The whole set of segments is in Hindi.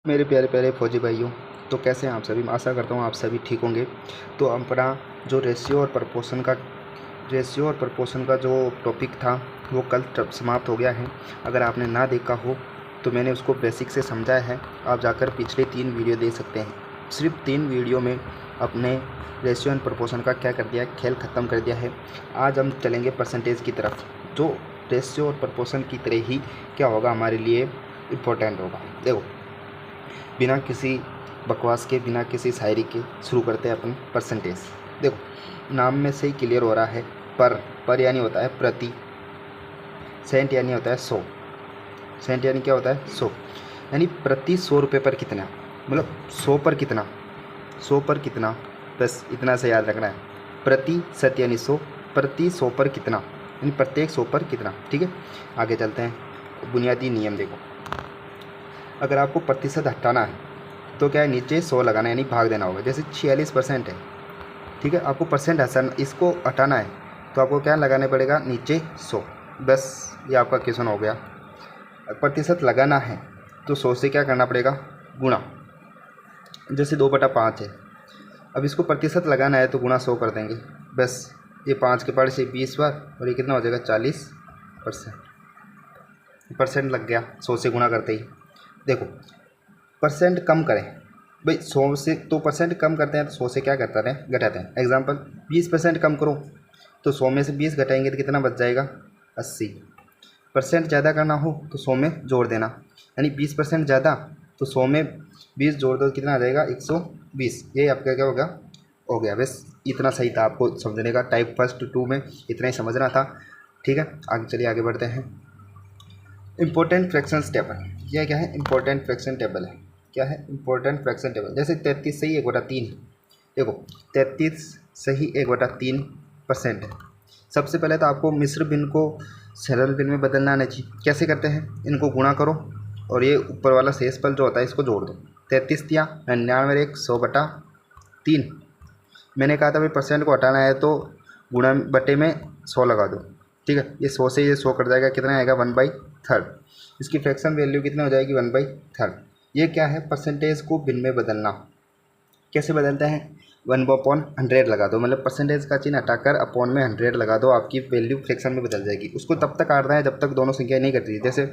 मेरे प्यारे प्यारे फौजी भाइयों, तो कैसे हैं आप सभी। मैं आशा करता हूँ आप सभी ठीक होंगे। तो अपना जो रेशियो और प्रपोर्शन का जो टॉपिक था वो कल समाप्त हो गया है। अगर आपने ना देखा हो तो मैंने उसको बेसिक से समझाया है। आप जाकर पिछले 3 वीडियो देख सकते हैं। सिर्फ 3 वीडियो में अपने रेशियो एंड प्रपोर्शन का क्या कर दिया है, खेल ख़त्म कर दिया है। आज हम चलेंगे परसेंटेज की तरफ, जो रेशियो और प्रपोर्शन की तरह ही क्या होगा, हमारे लिए इम्पोर्टेंट होगा। देखो, बिना किसी बकवास के, बिना किसी शायरी के शुरू करते हैं अपन परसेंटेज। देखो, नाम में से ही क्लियर हो रहा है। पर यानी होता है प्रति, सेंट यानी होता है 100, सेंट यानी क्या होता है 100, यानी प्रति 100 रुपये पर कितना, मतलब 100 पर कितना, 100 पर कितना, बस इतना से याद रखना है। प्रति शत यानी 100, प्रति 100 पर कितना, यानी प्रत्येक 100 पर कितना। ठीक है, आगे चलते हैं। बुनियादी नियम देखो, अगर आपको प्रतिशत हटाना है तो क्या है, नीचे 100 लगाना है, यानी भाग देना होगा। जैसे 46% है, ठीक है, आपको परसेंट हटाना, इसको हटाना है तो आपको क्या लगाने पड़ेगा, नीचे 100। बस ये आपका क्वेश्चन हो गया। प्रतिशत लगाना है तो 100 से क्या करना पड़ेगा, गुणा। जैसे 2/5 है, अब इसको प्रतिशत लगाना है तो गुणा 100 कर देंगे। बस ये 5 के पार से 20 बार, और ये कितना हो जाएगा, 40%। परसेंट लग गया 100 से गुणा करते ही। देखो, परसेंट कम करें भाई 100 से, तो परसेंट कम करते हैं तो 100 से क्या करता है, घटाते हैं। एग्जांपल 20% कम करो तो 100 में से 20 घटाएंगे तो कितना बच जाएगा, 80%। ज़्यादा करना हो तो 100 में जोड़ देना, यानी 20% ज़्यादा तो 100 में 20 जोड़ दो, कितना आ जाएगा, 120। ये आपका क्या होगा, हो गया। बस इतना सही था आपको समझने का। टाइप फर्स्ट 2 में इतना ही समझना था। ठीक है, आगे चलिए, आगे बढ़ते हैं। इम्पोर्टेंट फ्रैक्शंस टेबल, यह क्या है, इम्पोर्टेंट फ्रैक्शन टेबल है। क्या है, इम्पोर्टेंट फ्रैक्शन टेबल। जैसे 33 सही 1/3 है। देखो, 33 सही 1/3% है। सबसे पहले तो आपको मिश्र भिन्न को सरल भिन्न में बदलना आना चाहिए। कैसे करते हैं, इनको गुणा करो और ये ऊपर वाला शेषफल जो होता है इसको जोड़ दो। 33 दिया 99 1 100/3। मैंने कहा था भाई परसेंट को हटाना है तो गुणा बटे में 100 लगा दो। ठीक है, ये 100 से ये 100 कट जाएगा, कितना आएगा, 1/3। इसकी फ्रैक्शन वैल्यू कितनी हो जाएगी, 1/3। ये क्या है, परसेंटेज को भिन्न में बदलना। कैसे बदलते हैं, 1/100 लगा दो, मतलब परसेंटेज का चिन्ह हटाकर अपॉन में 100 लगा दो, आपकी वैल्यू फ्रैक्शन में बदल जाएगी। उसको तब तक काटना है जब तक दोनों संख्या नहीं कट रही। जैसे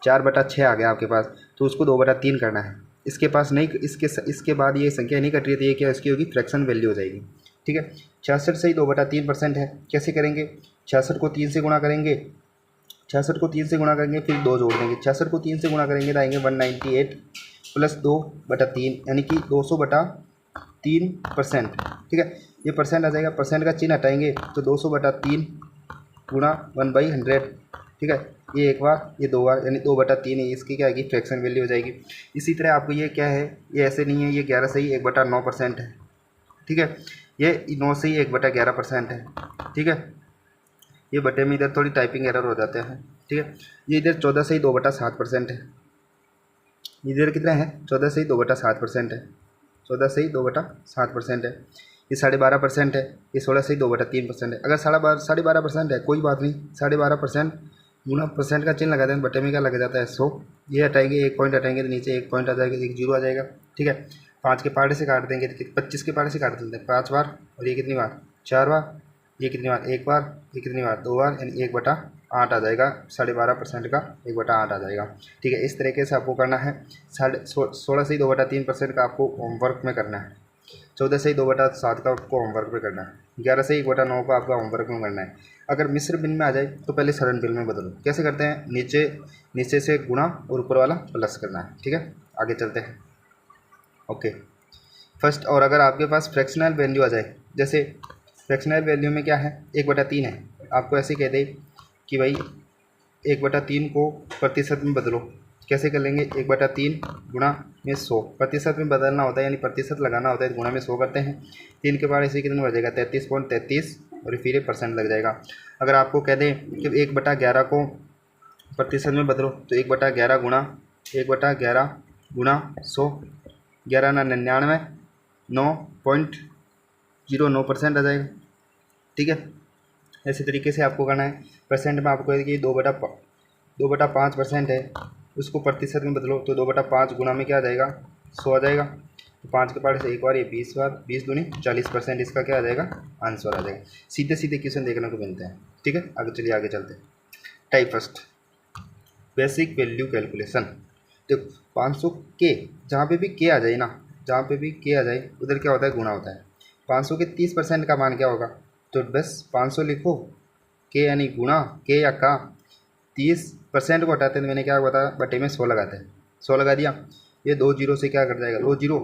4/6 आ गया आपके पास, तो उसको 2/3 करना है। इसके पास नहीं, इसके बाद ये संख्या नहीं कट रही है तो ये क्या, इसकी होगी फ्रैक्शन वैल्यू हो जाएगी। ठीक है, 66 से ही 2/3% है। कैसे करेंगे, 66 को 3 से गुणा करेंगे, 66 को 3 से गुणा करेंगे, फिर 2 जोड़ देंगे। 66 को 3 से गुणा करेंगे तो आएंगे 198 प्लस 2/3, यानी कि 200/3%। ठीक है, ये परसेंट आ जाएगा। परसेंट का चिन्ह हटाएंगे तो 200/3 गुणा 1/100। ठीक है, ये एक बार, ये 2 बार, यानी 2/3 है। इसकी क्या आएगी, फ्रैक्शन वैल्यू हो जाएगी। इसी तरह आपको ये क्या है, ये ऐसे नहीं है, ये 11 से ही 1/9% है। ठीक है, ये 9 से ही 1/11% है। ठीक है, ये बटे में इधर थोड़ी टाइपिंग एरर हो जाते हैं। ठीक है, ये इधर 14 से ही 2/7% है। इधर कितना है, 14 से ही 2/7% है। 14 से ही 2/7% है। ये 12.5% है। ये 16 से ही 2/3% है। अगर 12.5% है, कोई बात नहीं, 12.5% गुना परसेंट का चिन्ह लगा दें, बटे में क्या लग जाता है, 100। ये हटाएंगे, 1 पॉइंट हटाएंगे तो नीचे 1 पॉइंट आ जाएगा, 1 जीरो आ जाएगा। ठीक है, 5 के पहाड़े से काट देंगे तो 25 के पहाड़े से काट देते हैं 5 बार, और ये कितनी बार, 4 बार। ये कितनी बार, 1 बार। ये कितनी बार, 2 बार, यानी 1/8 आ जाएगा। 12.5% का 1/8 आ जाएगा। ठीक है, इस तरीके से आपको करना है। 16 से ही 2/3% का आपको होमवर्क में करना है। 14 से ही 2/7 का आपको होमवर्क में करना है। 11 से ही 1/9 का आपका होमवर्क में करना है। अगर मिश्र भिन्न में आ जाए तो पहले सरल भिन्न में बदलो। कैसे करते हैं, नीचे से गुणा और ऊपर वाला प्लस करना है। ठीक है, आगे चलते हैं। ओके, फर्स्ट, और अगर आपके पास फ्रैक्शनल वैल्यू आ जाए, जैसे फ्रैक्शनल वैल्यू में क्या है, 1/3 है, आपको ऐसे कह दे कि भाई 1/3 को प्रतिशत में बदलो। कैसे कर लेंगे, 1/3 गुणा में 100, प्रतिशत में बदलना होता है, यानी प्रतिशत लगाना होता है, गुणा में 100 करते हैं। 3 के बाद ऐसे कितने बच जाएगा, 33.33, और फिर ये परसेंट लग जाएगा। अगर आपको कह दें कि 1/11 को प्रतिशत में बदलो तो 1/11 गुणा 1/11 गुणा 100, 11 ना 99, 9.09% आ जाएगा। ठीक है, ऐसे तरीके से आपको करना है। परसेंट में आपको कि 2/5% है, उसको प्रतिशत में बदलो तो 2/5 गुना में क्या आ जाएगा, 100 आ जाएगा। तो 5 के पार्ट से एक बार ये 20 बार, 20 दूनी 40%, इसका क्या आ जाएगा, आंसर आ जाएगा। सीधे सीधे क्वेश्चन देखने को मिलते हैं। ठीक है, आगे चलिए आगे चलते हैं। Type first, basic value calculation. देखो 500 के, जहाँ पे भी के आ जाए ना, जहाँ पे भी के आ जाए उधर क्या होता है, गुणा होता है। 500 के 30% का मान क्या होगा, तो बस 500 लिखो, के यानी गुणा, के या का 30% को हटाते हैं तो मैंने क्या बताया, बटे में 100 लगाते हैं, 100 लगा दिया। ये 2 जीरो से क्या कट जाएगा, 2 जीरो।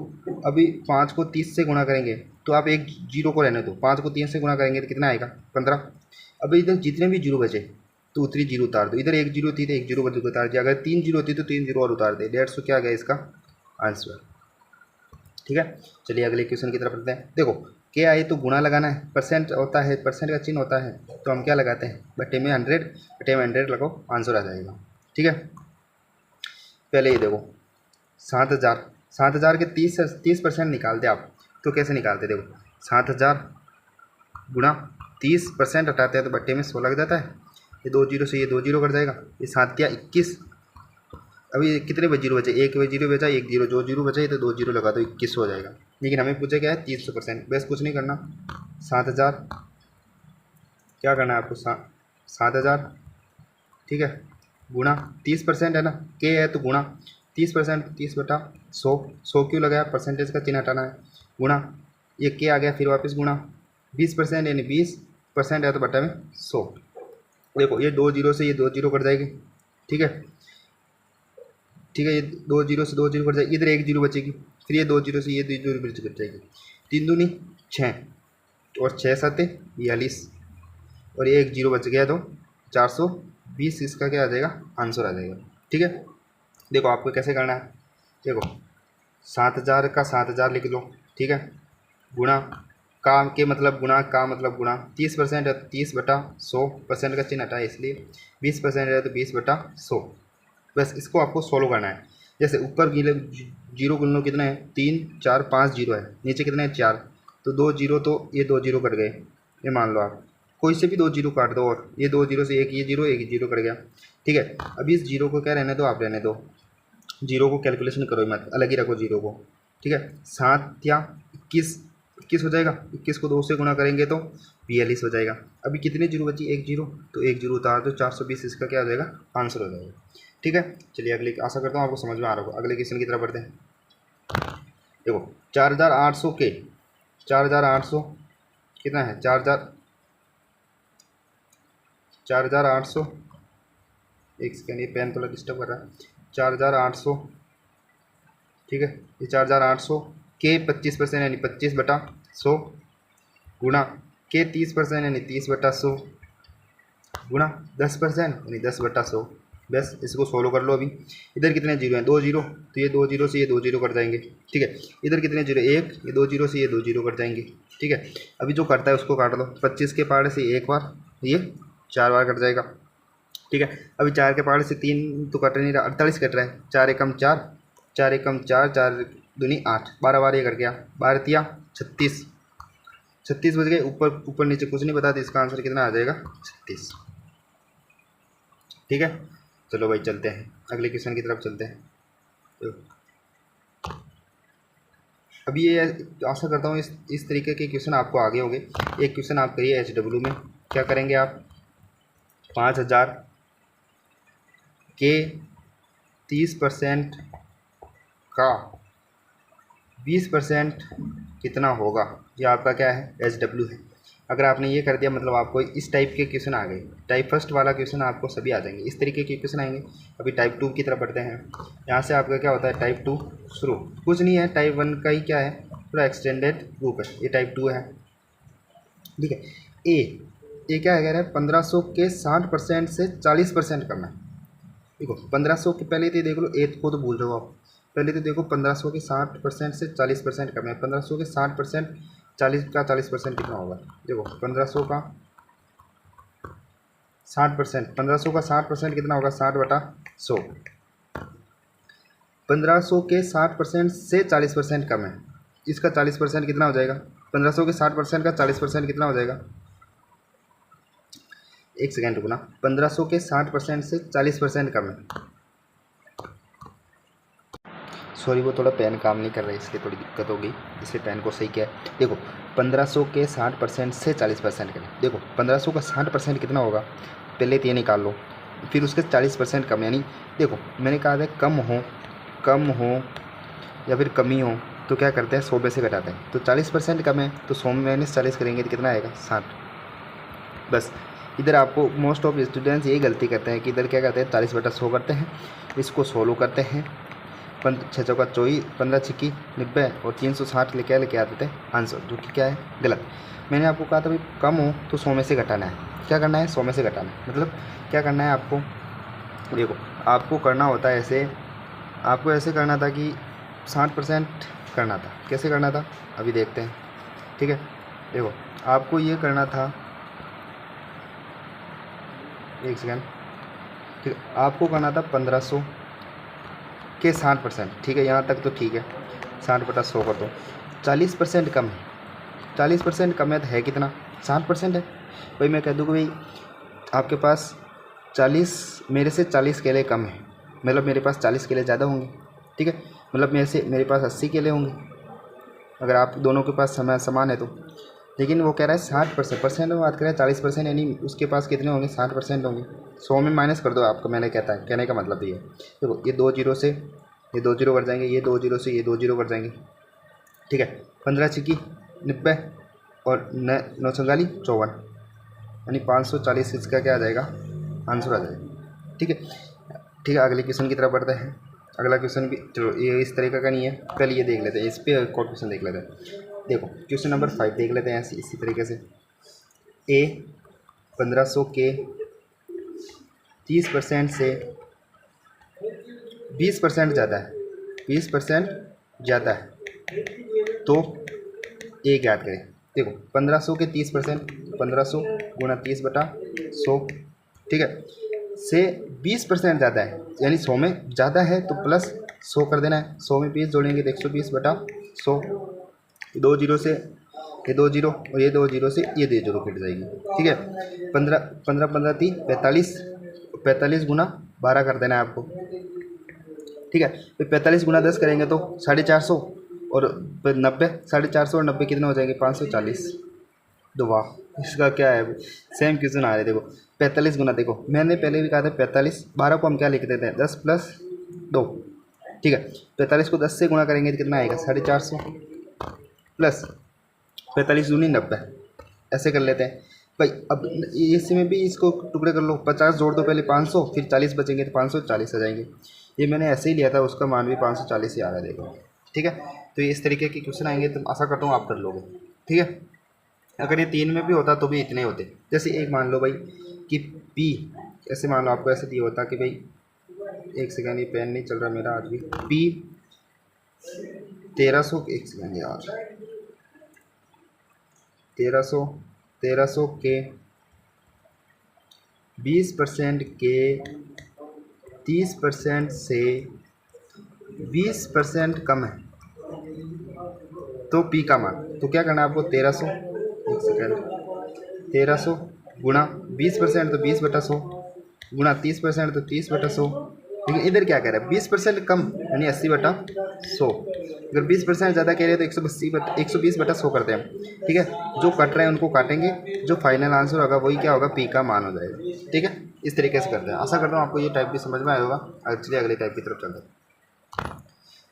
अभी 5 को 30 से गुणा करेंगे तो आप एक जीरो को रहने दो, 5 को 3 से गुणा करेंगे तो कितना आएगा, 15। अभी इधर जितने भी जीरो बचे तो उतनी जीरो उतार दो, इधर एक जीरो थी तो एक जीरो बच उतार दिया, अगर 3 जीरो थी तो 3 जीरो और उतार दे, 150 क्या गया इसका आंसर। ठीक है, चलिए अगले क्वेश्चन की तरफ बढ़ते हैं। देखो के आए तो गुणा लगाना है, परसेंट होता है, परसेंट का चिन्ह होता है, तो हम क्या लगाते हैं, बटे में 100, बटे में 100 लगाओ, आंसर आ जाएगा। ठीक है, पहले ये देखो 7000, 7000 के 30% निकालते आप तो कैसे निकालते, देखो 7000 गुणा 30% हटाते हैं तो बट्टे में 100 लग जाता है। ये 2 जीरो से ये 2 जीरो कट जाएगा, ये 7 या 21। अभी कितने बजे जीरो बचे, एक बजे जीरो बचा, एक जीरो, जो जीरो बचा ये तो 2 जीरो लगा दो, 21 हो जाएगा। लेकिन हमें पूछा क्या है, 300%। बस कुछ नहीं करना, 7000 क्या करना है आपको, 7000 ठीक है, गुणा 30% है ना, के है तो गुणा 30%, 30/100, 100 क्यों लगाया, परसेंटेज का चिन्ह हटाना है, गुणा ये के आ गया, फिर वापस गुणा 20% यानी 20% है तो बटा में 100। देखो ये 2 जीरो से ये 2 जीरो कट जाएगी। ठीक है, ठीक है, ये 2 जीरो से 2 जीरो कट जाएगी, इधर एक जीरो बचेगी, फिर ये 2 जीरो से ये 2 जीरो कट जाएगी, 3 दूनी 6 और 6 7 42 और ये एक जीरो बच गया तो 420, इसका क्या आ जाएगा, आंसर आ जाएगा। ठीक है, देखो आपको कैसे करना है, देखो 7000 का 7000 लिख लो, ठीक है, गुणा का के मतलब गुणा, का मतलब गुणा, 30% है तो 30/100, परसेंट का चिन्ह हटा है इसलिए, 20% है तो 20/100। बस इसको आपको सोल्व करना है। जैसे ऊपर जीरो गुण लो कितने हैं, 3 4 5 जीरो है, नीचे कितने हैं 4, तो 2 जीरो, तो ये 2 जीरो कट गए, ये मान लो आप कोई से भी 2 जीरो काट दो, और ये 2 जीरो से एक ये जीरो, एक जीरो कट गया। ठीक है, अभी इस जीरो को क्या रहने दो, आप रहने दो, जीरो को कैलकुलेशन करो मत, अलग ही रखो जीरो को। ठीक है, 7 या 21 हो जाएगा, 21 को 2 से गुणा करेंगे तो 42 हो जाएगा। अभी कितने जीरो बची, एक जीरो, तो एक जीरो उतार दो, 420 इसका क्या हो जाएगा, आंसर हो जाएगा। ठीक है, चलिए अगले, आशा करता हूँ आपको समझ में आ रहा होगा। अगले क्वेश्चन की तरफ बढ़ते हैं। देखो 4800 के 4800 कितना है, 4800, एक सेकेंड ये पेन थोड़ा डिस्टर्ब कर रहा है, 4800, ठीक है, ये 4800 के 25% यानी 25/100 गुणा के 30% यानी 30/100 गुणा 10% यानी 10/100। बस इसको सोल्व कर लो। अभी इधर कितने जीरो हैं, 2 जीरो, तो ये 2 जीरो से ये 2 जीरो कट जाएंगे। ठीक है, इधर कितने जीरो, 1, ये 2 जीरो से ये 2 जीरो कट जाएंगे। ठीक है, अभी जो कटता है उसको काट दो, 25 के पहाड़ से एक बार, ये 4 बार कट जाएगा। ठीक है, अभी 4 के पहाड़ से 3 तो कट नहीं रहा, 48 कट रहा है, 4 एकम 4, 4 एकम 4, 4 दूनी 8, 12 बार ये कट गया, 12 तिया 36, 36 बज गए, ऊपर ऊपर नीचे कुछ नहीं बताते, इसका आंसर कितना आ जाएगा, 36। ठीक है, चलो भाई चलते हैं अगले क्वेश्चन की तरफ चलते हैं। तो अभी ये आशा करता हूँ इस तरीके के क्वेश्चन आपको आगे होंगे। एक क्वेश्चन आप करिए HW में, क्या करेंगे आप, 5000 के 30% का 20% कितना होगा, ये आपका क्या है, HW है। अगर आपने ये कर दिया मतलब आपको इस टाइप के क्वेश्चन आ गए। टाइप फर्स्ट वाला क्वेश्चन आपको सभी आ जाएंगे, इस तरीके के क्वेश्चन आएंगे। अभी टाइप 2 की तरफ बढ़ते हैं। यहाँ से आपका क्या होता है, टाइप 2 शुरू, कुछ नहीं है, टाइप 1 का ही क्या है, पूरा एक्सटेंडेड ग्रुप है, ये टाइप 2 है। ठीक है, ए क्या है, कह रहा है 1500 के 60% से 40% करना है। देखो 1500 के पहले तो देख लो, ए को तो भूल जाओ आप, पहले तो देखो 1500 के 60% से 40% करना है। 1500 के 60%, 40 का 40% कितना होगा, देखो 1500 का 60%, 1500 का 60% कितना होगा, 60/100। 1500 के 60% से 40% कम है, इसका 40% कितना हो जाएगा, 1500 के 60% का 40% कितना हो जाएगा, एक सेकेंड रुकना, 1500 के 60% से 40% कम है, सॉरी वो थोड़ा पेन काम नहीं कर रहा है इसलिए थोड़ी दिक्कत हो गई, इसलिए पेन को सही किया। देखो 1500 के 60% से 40% करें। देखो 1500 का 60% कितना होगा, पहले तो ये निकाल लो, फिर उसके 40% कम, यानी देखो मैंने कहा था कम हो या फिर कमी हो तो क्या करते हैं 100 में से घटाते हैं। तो 40% कम है तो 100 में -40 करेंगे तो कितना आएगा 60। बस इधर आपको मोस्ट ऑफ स्टूडेंट्स यही गलती करते हैं कि इधर क्या करते हैं 40/100 करते हैं, इसको 16 करते हैं, 6 चौका 24, 15 छिक्की 90 और 360 लेके आते थे आंसर, जो कि क्या है गलत। मैंने आपको कहा था भाई कम हो तो 100 में से घटाना है। क्या करना है 100 में से घटाना है, मतलब क्या करना है आपको, देखो आपको करना होता है ऐसे, आपको ऐसे करना था कि 60% करना था। कैसे करना था अभी देखते हैं, ठीक है। देखो आपको ये करना था, एक सेकेंड, ठीक है, आपको करना था 1500 के 60%, ठीक है, यहाँ तक तो ठीक है, 60/100 कर दो। 40% कम है, 40% कम है तो है कितना 60% है। भाई मैं कह दूँ कि भाई आपके पास 40, मेरे से 40 केले कम है, मतलब मेरे पास 40 केले ज़्यादा होंगे, ठीक है, मतलब मेरे पास 80 केले होंगे अगर आप दोनों के पास समान है तो। लेकिन वो कह रहा है 60% में बात करें 40%, यानी उसके पास कितने होंगे 60% होंगे। 100 में माइनस कर दो आपको, मैंने कहने का मतलब ये है। देखो ये 2 जीरो से ये 2 जीरो कट जाएंगे, ये 2 जीरो से ये 2 जीरो कट जाएंगे, ठीक है। 15 छिक्की 90 और 9 चौगाली 54, यानी 540 इसका क्या आ जाएगा आंसर आ जाएगा, ठीक है। ठीक है, अगले क्वेश्चन की तरफ बढ़ते हैं। अगला क्वेश्चन भी चलो ये इस तरीके का नहीं है, पहले ये देख लेते हैं, इस पर एक और क्वेश्चन देख लेते हैं। देखो क्वेश्चन नंबर 5 देख लेते हैं इसी तरीके से। ए 1500 के 30% से 20% ज़्यादा है, 20% ज़्यादा है तो ए ज्ञात करें। देखो 1500 के 30%, 1500 गुणा 30/100, ठीक है, से 20% ज़्यादा है, यानी 100 में ज़्यादा है तो प्लस 100 कर देना है। 100 में 20 जोड़ेंगे तो 120/100, 2 जीरो से ये 2 जीरो और ये 2 जीरो से ये 2 जीरो कट जाएगी, ठीक है। 15 30 45 गुना 12 कर देना है आपको, ठीक है। फिर 45 गुना 10 करेंगे तो 450 और 90, 450 और 90 कितने हो जाएंगे 540। तो वाह, इसका क्या है सेम क्वेश्चन आ रहे। देखो 45 गुना, देखो मैंने पहले भी कहा था 45, 12 को हम क्या लिख देते हैं 10 + 2, ठीक है। 45 को 10 से गुणा करेंगे तो कितना आएगा 450 प्लस 45 दूनी 90, ऐसे कर लेते हैं भाई। अब इसमें भी इसको टुकड़े कर लो, 50 जोड़ दो पहले 500, फिर 40 बचेंगे तो 540 आ जाएंगे। ये मैंने ऐसे ही लिया था, उसका मान भी 540 ही आ रहा है, देखो, ठीक है। तो ये इस तरीके के क्वेश्चन आएंगे तो आशा करता हूँ आप कर लोगे, ठीक है। अगर ये 3 में भी होता तो भी इतने होते। जैसे एक मान लो भाई कि P, ऐसे मान लो आपको ऐसे दिया होता कि भाई, एक सेकेंड ये पेन नहीं चल रहा मेरा आज भी, P 1300, एक सेकेंड यार, 1300 के 20% के 30% से 20% कम है तो P का मान, तो क्या करना है आपको 1300, एक सेकेंड, 1300 गुणा 20% तो 20/100 गुणा 30% तो 30/100। लेकिन इधर क्या कह रहा है 20% कम, यानी 80/100। अगर 20% ज़्यादा कह रहे हैं तो 120/100 करते हैं, ठीक है। जो कट रहे हैं उनको काटेंगे, जो फाइनल आंसर होगा वही क्या होगा P का मान हो जाएगा, ठीक है। इस तरीके से करते हैं। आशा करता हूँ आपको ये टाइप भी समझ में आया होगा। चलिए अगले टाइप की तरफ चलते हैं।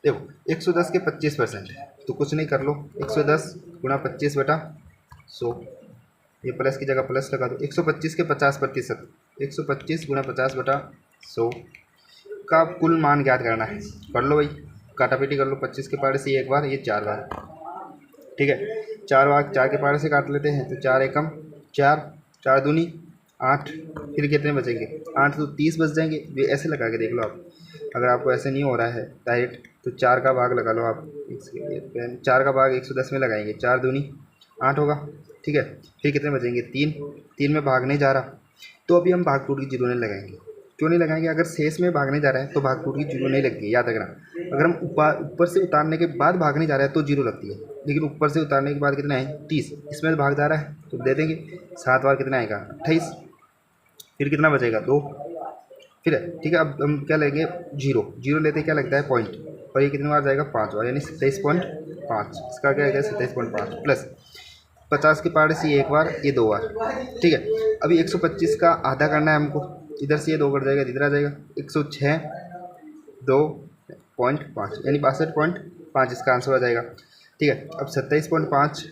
देखो 110 के 25%, तो कुछ नहीं कर लो, 110 गुणा 25/100, ये प्लस की जगह प्लस लगा दो। 125 के 50%, 125 गुणा 50/100 का कुल मान ज्ञात करना है। कर लो भाई, काटापीटी कर लो, 25 के पारे से एक बार, ये 4 बार, ठीक है। 4 बार 4 के पारे से काट लेते हैं तो 4 एकम 4, 4 दूनी 8, फिर कितने बचेंगे 8, तो 30 बच जाएंगे। ये ऐसे लगा के देख लो आप, अगर आपको ऐसे नहीं हो रहा है डायरेक्ट तो 4 का भाग लगा लो आप, 4 का भाग 110 में लगाएंगे, 4 दूनी 8 होगा, ठीक है। फिर कितने बचेंगे 3 में भाग नहीं जा रहा तो अभी हम भाग टूट की जीरो नहीं लगाएंगे। क्यों नहीं लगाएंगे, अगर शेष में भागने जा रहा है तो भाग टूट की जीरो नहीं लगती है, याद रखना। अगर हम ऊपर से उतारने के बाद भागने जा रहे हैं तो जीरो लगती है, लेकिन ऊपर से उतारने के बाद कितना है 30, इसमें भाग जा रहा है तो दे देंगे 7 बार कितना आएगा 28, फिर कितना बचेगा 2, फिर है, ठीक है। अब हम क्या लेंगे जीरो लेते क्या लगता है पॉइंट, और ये कितनी बार जाएगा 5 बार, यानी 27.5। इसका क्या आएगा 27.5 प्लस 50 के पार्ट से ये 1 बार, ये 2 बार। ठीक है, अभी 125 का आधा करना है हमको, इधर से ये 2 कट जाएगा, इधर आ जाएगा 106 2.5 यानी 62.5 इसका आंसर आ जाएगा। ठीक है, अब 27.5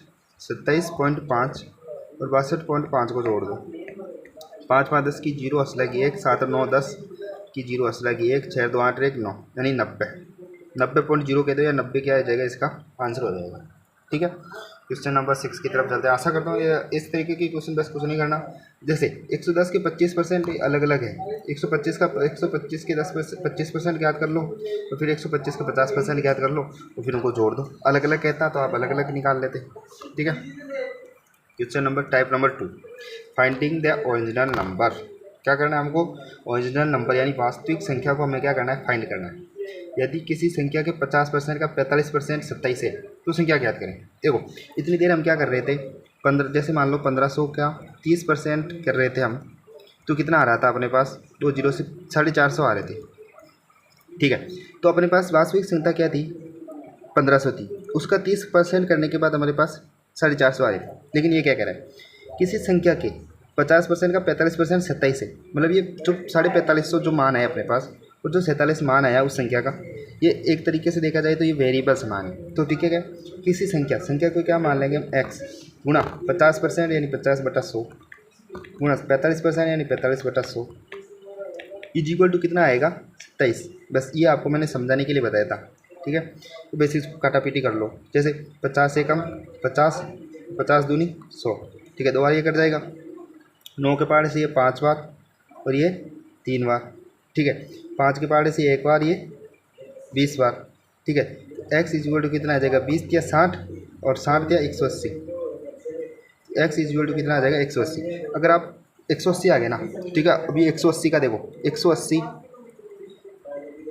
और 62.5 को जोड़ दो। 5 5 10 की 0 असला की 1, 7 9 10 की 0 असला की 1, 6 2 8 1 9 यानी 90.0 कह दो या 90 क्या आ जाएगा, इसका आंसर हो जाएगा। ठीक है, क्वेश्चन नंबर 6 की तरफ चलते हैं। आशा करता हूँ ये इस तरीके की क्वेश्चन बस कुछ नहीं करना। जैसे 110 के 25% अलग अलग है, 125 के 25% ज्ञात कर लो, तो फिर 125 का 50% ज्ञात कर लो, तो फिर उनको जोड़ दो। अलग अलग कहता तो आप अलग अलग निकाल लेते। ठीक है, question number type number 2, finding the original number. क्या करना है हमको, ओरिजिनल नंबर यानी वास्तविक संख्या को हमें क्या करना है, फाइंड करना है। यदि किसी संख्या के 50% का 45% 27 है तो संख्या ज्ञात करें। देखो इतनी देर हम क्या कर रहे थे, 15 जैसे मान लो 1500 का 30% कर रहे थे हम, तो कितना आ रहा था अपने पास, 2 जीरो से 450 आ रहे थे। ठीक है, तो अपने पास वास्तविक संख्या क्या थी, 1500 थी, उसका 30% करने के बाद हमारे पास 450 आ रहे थे। लेकिन ये क्या कह रहा है, किसी संख्या के 50% का 45% 27 है, मतलब ये जो 4550 जो मान है अपने पास, और जो 47 मान आया उस संख्या का, ये एक तरीके से देखा जाए तो ये वेरिएबल्स मान है। तो ठीक है, क्या किसी संख्या को क्या मान लेंगे हम, x गुणा 50% यानी 50/100 गुणा 45% यानी 45/100 इज इक्वल टू कितना आएगा 27। बस ये आपको मैंने समझाने के लिए बताया था। ठीक है, तो बेसिक काटापीटी कर लो। जैसे 50 से कम 50, 50 दूनी 100। ठीक है, 2 बार ये कट जाएगा, 9 के पहाड़े से ये 5 बार और ये 3 बार। ठीक है, 5 के पहाड़े से 1 बार, ये 20 बार। ठीक है, x इज इक्वल टू कितना आ जाएगा, 20 या 60 और 60 या 180। x इज इक्वल टू कितना आ जाएगा 180। अगर आप 180 आ गए ना, ठीक है, अभी 180 का देखो, 180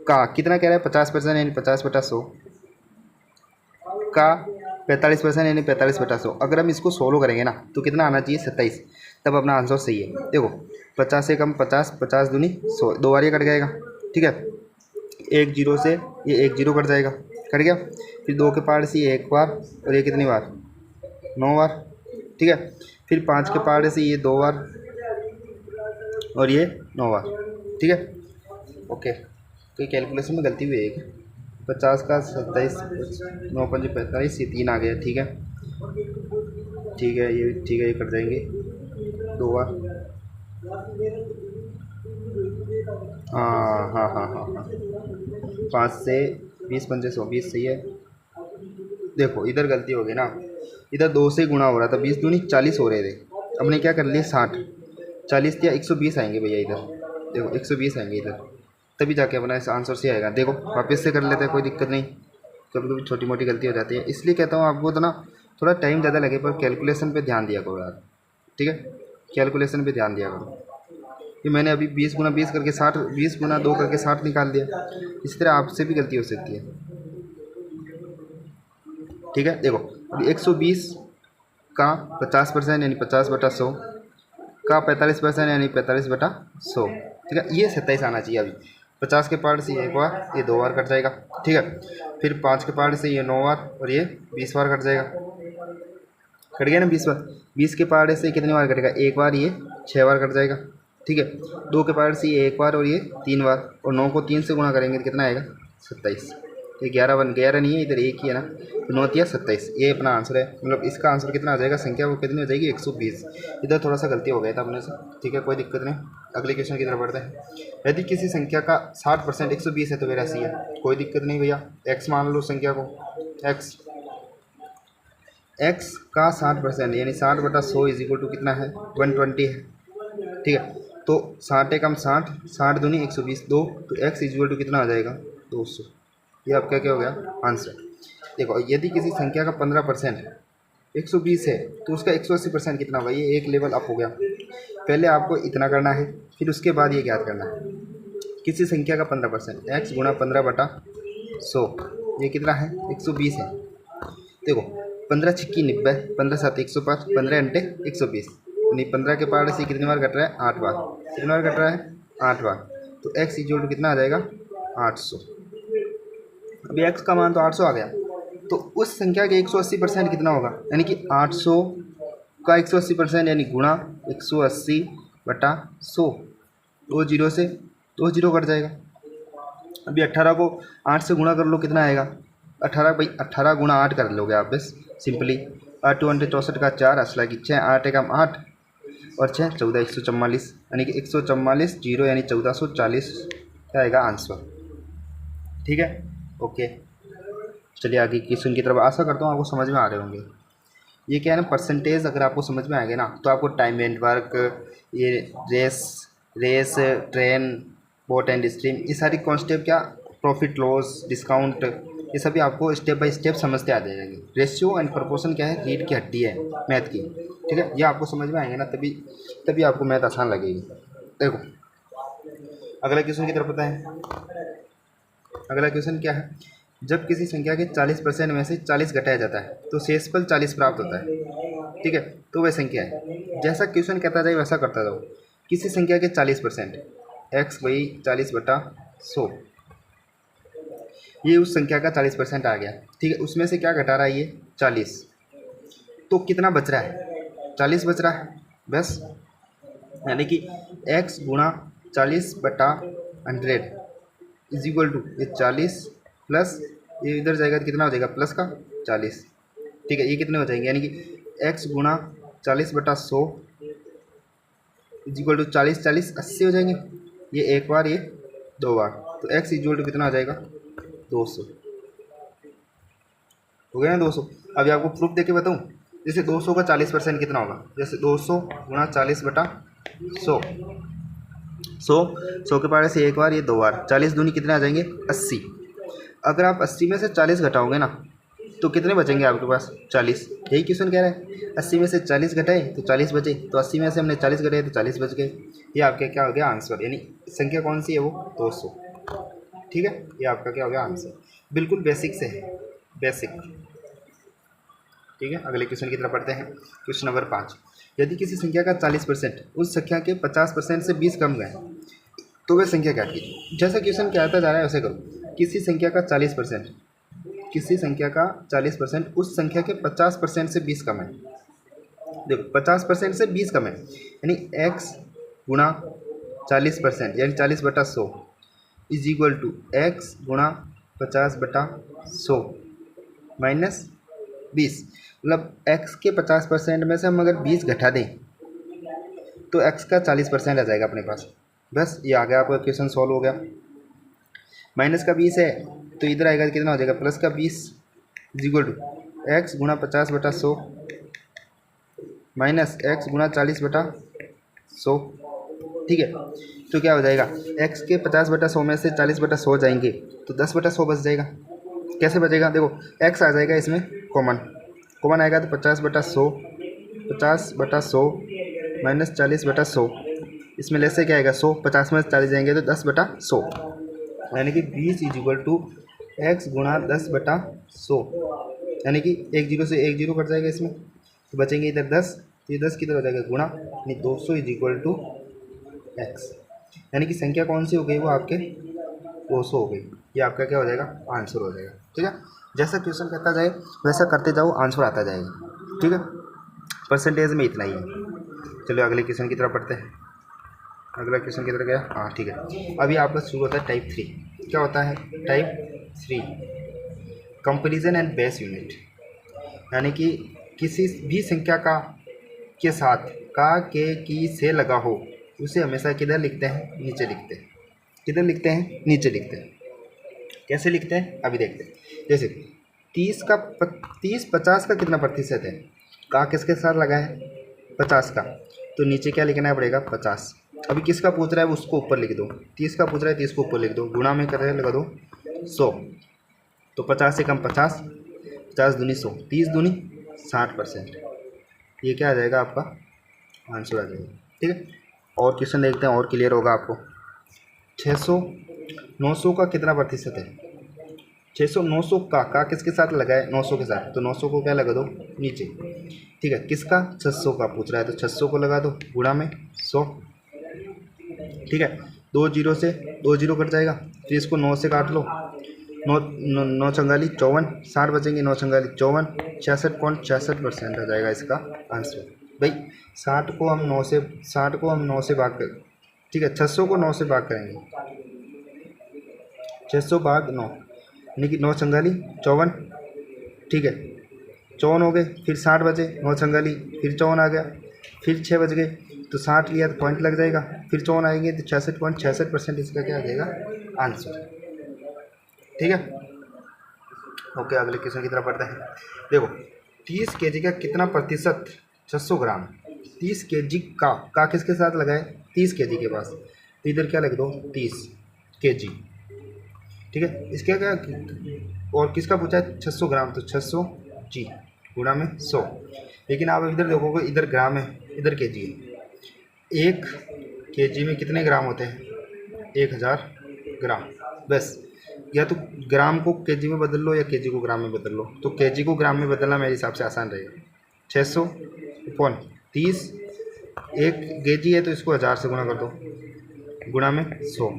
का कितना कह रहा है, 50% यानी 50/100 का 45% यानी 45/100। अगर हम इसको सोल्व करेंगे ना तो कितना आना चाहिए 27, तब अपना आंसर सही है। देखो 50 से कम 50, 50 दूनी 100, 2 बार ये कट जाएगा। ठीक है, 1 0 से ये 1 0 कट जाएगा, कट गया। फिर 2 के पहाड़ से ये 1 बार और ये कितनी बार, 9 बार। ठीक है, फिर 5 के पहाड़ से ये 2 बार और ये 9 बार। ठीक है, ओके, तो कैलकुलेशन में गलती हुई है एक, 50 का 27, 9 5 45, ये 3 आ गया। ठीक है, ठीक है, ये कट जाएंगे 2 बार। हाँ 5 से 20 पंजे 100, 20 सही है। देखो इधर गलती हो गई ना, इधर 2 से गुणा हो रहा था, 20 दूनी 40 हो रहे थे, हमने क्या कर लिया 60, 40 या 120 आएंगे भैया इधर। देखो 120 आएंगे इधर, तभी जाके अपना इस आंसर से आएगा। देखो वापस से कर लेते हैं, कोई दिक्कत नहीं, कभी कभी छोटी मोटी गलती हो जाती है। इसलिए कहता हूँ आपको तो ना थोड़ा टाइम ज़्यादा लगे पर कैलकुलेशन पे ध्यान दिया करो यार। ठीक है, कैलकुलेशन पे ध्यान दिया करो। कि मैंने अभी 20 गुना 20 करके 60, 20 गुना 2 करके 60 निकाल दिया। इस तरह आपसे भी गलती हो सकती है। ठीक है, देखो अभी 120 का 50% यानी 50/100 का 45% यानी 45/100। ठीक है, ये 27 आना चाहिए। अभी 50 के पार्ट से ये 1 बार, ये 2 बार कट जाएगा। ठीक है, फिर 5 के पार्ट से ये 9 बार और ये 20 बार कट जाएगा, कट गया ना 20 बार। 20 के पार्ट से कितनी बार कटेगा, 1 बार, ये 6 बार कट जाएगा। ठीक है, 2 के पार्ट से ये 1 बार और ये 3 बार, और 9 को 3 से गुणा करेंगे तो कितना आएगा 27। ये 11 नहीं है, इधर 1 ही है ना, तो 9 या 27, ये अपना आंसर है। मतलब इसका आंसर कितना आ जाएगा, संख्या वो कितनी हो जाएगी 120। इधर थोड़ा सा गलती हो गया था अपने से। ठीक है, कोई दिक्कत नहीं, अगले क्वेश्चन की तरफ बढ़ते हैं। यदि किसी संख्या का 60% 120 है तो 82 है, कोई दिक्कत नहीं भैया। x मान लो संख्या को, x का 60% यानी 60/100 इज इक्वल टू कितना है 120 है। ठीक है, तो 60 कम 60, 60 दूनी 120, 2, तो x इज इक्वल टू कितना आ जाएगा 200। ये आपका क्या हो गया आंसर। देखो यदि किसी संख्या का 15% 120 है तो उसका 180% कितना होगा, ये एक लेवल अप हो गया। पहले आपको इतना करना है, फिर उसके बाद ये ज्ञात करना है। किसी संख्या का 15% x गुणा 15/100, ये कितना है 120 है। देखो 15 छिक्की 90, 15 7 105, 15 अंटे 120, यानी 15 के पार से कितनी बार कट रहा है 8 बार। कितनी बार कट रहा है 8 बार, तो x इक्वल टू कितना आ जाएगा 800। अभी x का मान तो 800 आ गया, तो उस संख्या के 180% कितना होगा, यानी कि 800 का 180% यानी गुणा 180/100। 2 जीरो से 2 जीरो कट जाएगा। अभी 18 को 8 से गुणा कर लो, कितना आएगा 18 भाई 18 गुणा 8 कर लोगे आप बस सिंपली। 8 2 64 का 4 असला की 6 8 एकम 8 और 6 14 144 यानी कि 144 जीरो यानी 1440 क्या आएगा आंसर। ठीक है, ओके। चलिए आगे क्वेश्चन की तरफ, आशा करता हूँ आपको समझ में आ रहे होंगे। ये क्या है ना, परसेंटेज अगर आपको समझ में आ गया ना तो आपको टाइम एंड वर्क, ये race train boat and stream, ये सारी कॉन्सेप्ट क्या, प्रॉफिट लॉस डिस्काउंट, ये सभी आपको स्टेप बाय स्टेप समझते आ जाएंगे। रेशियो एंड प्रोपोर्शन क्या है, रीढ़ की हड्डी है मैथ की। ठीक है, ये आपको समझ में आएंगे ना तभी आपको मैथ आसान लगेगी। देखो अगला क्वेश्चन की तरफ पता है। अगला क्वेश्चन क्या है, जब किसी संख्या के 40% में से 40 घटाया जाता है तो शेषफल 40 प्राप्त होता है। ठीक है, तो वह संख्या है। जैसा क्वेश्चन कहता जाए वैसा करता जाओ। किसी संख्या के 40% x वही 40/100, ये उस संख्या का 40% आ गया। ठीक है, उसमें से क्या घटा रहा है ये 40, तो कितना बच रहा है 40 बच रहा है बस, यानी कि x गुणा 40/100 इज इक्वल टू ये 40 प्लस ये इधर जाएगा तो कितना हो जाएगा प्लस का 40। ठीक है, ये कितने हो जाएंगे, यानी कि x गुणा 40/100 इज इक्वल टू 40 40 80 हो जाएंगे। ये एक बार ये दो बार, तो x इक्वल टू कितना हो जाएगा 200 हो गया ना 200। अभी आपको प्रूफ देके बताऊँ, जैसे 200 का 40% कितना होगा, जैसे 200 गुणा 40/100, 100 के पारे से एक बार ये दो बार, 40 दूनी कितने आ जाएंगे 80। अगर आप 80 में से 40 घटाओगे ना तो कितने बचेंगे आपके पास 40। यही क्वेश्चन कह रहा है, 80 में से 40 घटाए तो 40 बचे, तो 80 में से हमने 40 घटाए तो 40 बच गए। ये आपका क्या हो गया आंसर, यानी संख्या कौन सी है वो 200। ठीक है, ये आपका क्या हो गया आंसर, बिल्कुल बेसिक से है, बेसिक। ठीक है, अगले क्वेश्चन की तरफ पढ़ते हैं। क्वेश्चन नंबर 5, यदि किसी संख्या का 40% उस संख्या के 50% से 20 कम गए तो वह संख्या क्या थी। जैसा क्वेश्चन कहता जा रहा है वैसे करो। किसी संख्या का 40%, किसी संख्या का 40% उस संख्या के 50% से 20 कम है। देखो 50% से 20 कम है, यानी x गुणा 40% यानी 40/100 इज इक्वल टू x गुणा 50/100 माइनस 20। मतलब x के 50% में से हम अगर 20 घटा दें तो x का 40% आ जाएगा अपने पास। बस ये आ गया, आपका क्वेश्चन सॉल्व हो गया। माइनस का 20 है तो इधर आएगा कितना हो जाएगा प्लस का 20 इज इक्वल टू x गुणा 50/100 माइनस x गुणा 40/100। ठीक है, तो क्या हो जाएगा, x के 50/100 में से 40/100 जाएंगे तो 10/100 बच जाएगा। कैसे बचेगा, देखो x आ जाएगा इसमें कॉमन आएगा तो 50/100 माइनस 40/100, इसमें लेस से क्या आएगा 100, 50 में 40 जाएंगे तो 10/100, यानी कि 20 इज इक्वल टू x गुणा 10/100, यानी कि एक जीरो से एक जीरो कट जाएगा इसमें, तो बचेंगे इधर 10, तो ये 10 किधर हो जाएगा गुणा, यानी 200 इज इक्वल टू x, यानी कि संख्या कौन सी हो गई वो आपके 200 हो गई। ये आपका क्या हो जाएगा आंसर हो जाएगा। ठीक है, जैसा क्वेश्चन कहता जाए वैसा करते जाओ, आंसर आता जाएगा। ठीक है, परसेंटेज में इतना ही है। चलो अगले क्वेश्चन की तरफ पढ़ते हैं। अगला क्वेश्चन की तरफ गया, हाँ ठीक है। अभी आपका शुरू होता है टाइप 3। क्या होता है type 3, comparison and base unit, यानी कि किसी भी संख्या का के साथ का के की से लगा हो उसे हमेशा किधर लिखते हैं, नीचे लिखते हैं। किधर लिखते हैं, नीचे लिखते हैं। कैसे लिखते हैं अभी देखते हैं। जैसे 30 50 का कितना प्रतिशत है, का किसके साथ लगा है 50 का, तो नीचे क्या लिखना पड़ेगा 50। अभी किसका पूछ रहा है उसको ऊपर लिख दो, 30 का पूछ रहा है 30 को ऊपर लिख दो, गुणा में कर रहे लगा दो 100, तो 50 से कम 50, 50 दूनी 100, 30 दूनी 60%। ये क्या आ जाएगा आपका आंसर आ जाएगा। ठीक है, और क्वेश्चन देखते हैं और क्लियर होगा आपको। 600 900 का कितना प्रतिशत है, 600 900 का किसके साथ लगा है 900 के साथ, तो 900 को क्या लगा दो नीचे। ठीक है, किसका 600 का पूछ रहा है तो 600 को लगा दो गुणा में 100। ठीक है, 2 जीरो से 2 जीरो कट जाएगा, फिर इसको 9 से काट लो नौ चंगाली 54, 60 बचेंगे, 9 चंगाली 54, 66.66% आ जाएगा इसका आंसर। भाई 60 को हम 9 से भाग कर, ठीक है, 600 को 9 से भाग करेंगे, 600 भाग 9 यानी कि 9 चंगाली 54, ठीक है, 54 हो गए, फिर 60 बचे, 9 चंगाली, फिर 54 आ गया, फिर 6 बच गए, तो 60 लिया तो पॉइंट लग जाएगा, फिर 54 आएंगे तो 66.66% इसका क्या आ जाएगा आंसर। ठीक है, ओके, अगले क्वेश्चन की तरफ बढ़ते हैं। देखो 30 केजी का कितना प्रतिशत 600 ग्राम, 30 केजी का किसके साथ लगाए, 30 केजी के पास, तो इधर क्या लिख दो 30 केजी, ठीक है, इसके क्या, और किसका पूछा है 600 ग्राम, तो 600 जी गुणा में 100, लेकिन आप इधर देखोगे इधर ग्राम है इधर केजी है, 1 केजी में कितने ग्राम होते हैं, 1000 ग्राम, बस, या तो ग्राम को केजी में बदल लो या केजी को ग्राम में बदल लो, तो केजी को ग्राम में बदलना मेरे हिसाब से आसान रहेगा, 600 अपॉन 30, 1 केजी है तो इसको 1000 से गुणा कर दो, गुणा में 100,